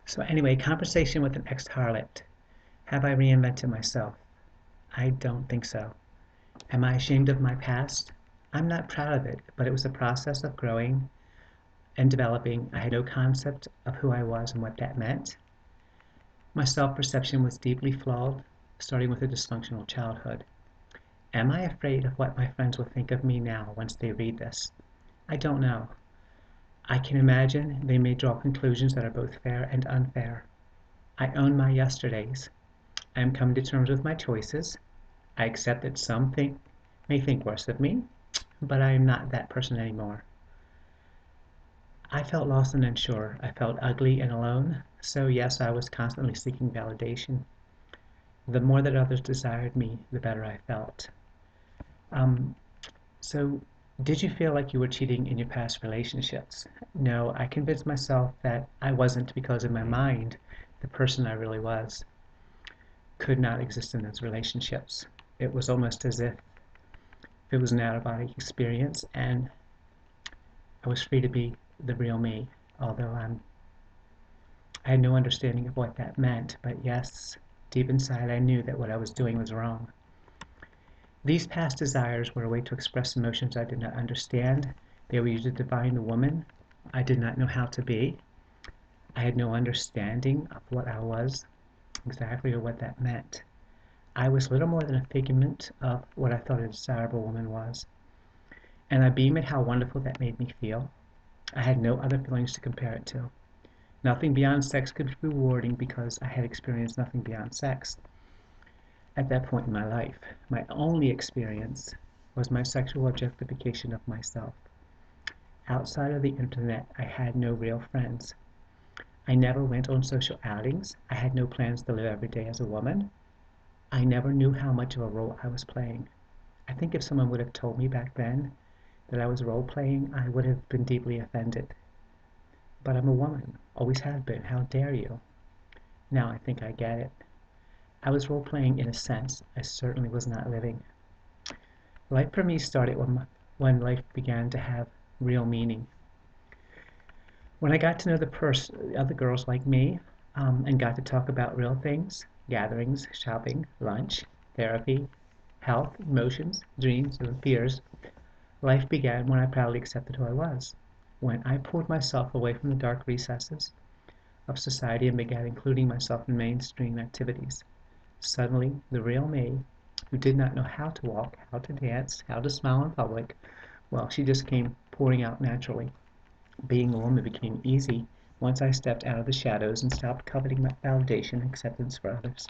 So anyway, conversation with an ex-harlot. Have I reinvented myself? I don't think so. Am I ashamed of my past? I'm not proud of it, but it was a process of growing and developing. I had no concept of who I was and what that meant. My self-perception was deeply flawed, starting with a dysfunctional childhood. Am I afraid of what my friends will think of me now once they read this? I don't know. I can imagine they may draw conclusions that are both fair and unfair. I own my yesterdays. I am coming to terms with my choices. I accept that may think worse of me, but I am not that person anymore. I felt lost and unsure. I felt ugly and alone. So yes, I was constantly seeking validation. The more that others desired me, the better I felt. Um, so did you feel like you were cheating in your past relationships? No, I convinced myself that I wasn't because in my mind, the person I really was could not exist in those relationships. It was almost as if it was an out-of-body experience, and I was free to be the real me, although I had no understanding of what that meant. But yes, deep inside I knew that what I was doing was wrong. These past desires were a way to express emotions I did not understand. They were used to define the woman I did not know how to be. I had no understanding of what I was exactly or what that meant. I was little more than a figment of what I thought a desirable woman was, and I beamed at how wonderful that made me feel. I had no other feelings to compare it to. Nothing beyond sex could be rewarding because I had experienced nothing beyond sex at that point in my life. My only experience was my sexual objectification of myself. Outside of the internet, I had no real friends. I never went on social outings. I had no plans to live every day as a woman. I never knew how much of a role I was playing. I think if someone would have told me back then that I was role playing, I would have been deeply offended. But I'm a woman, always have been. How dare you? Now I think I get it. I was role playing in a sense. I certainly was not living. Life for me started when life began to have real meaning. When I got to know other girls like me, and got to talk about real things, gatherings, shopping, lunch, therapy, health, emotions, dreams, and fears, life began when I proudly accepted who I was. When I pulled myself away from the dark recesses of society and began including myself in mainstream activities. Suddenly, the real me, who did not know how to walk, how to dance, how to smile in public, well, she just came pouring out naturally. Being a woman became easy once I stepped out of the shadows and stopped coveting validation and acceptance for others.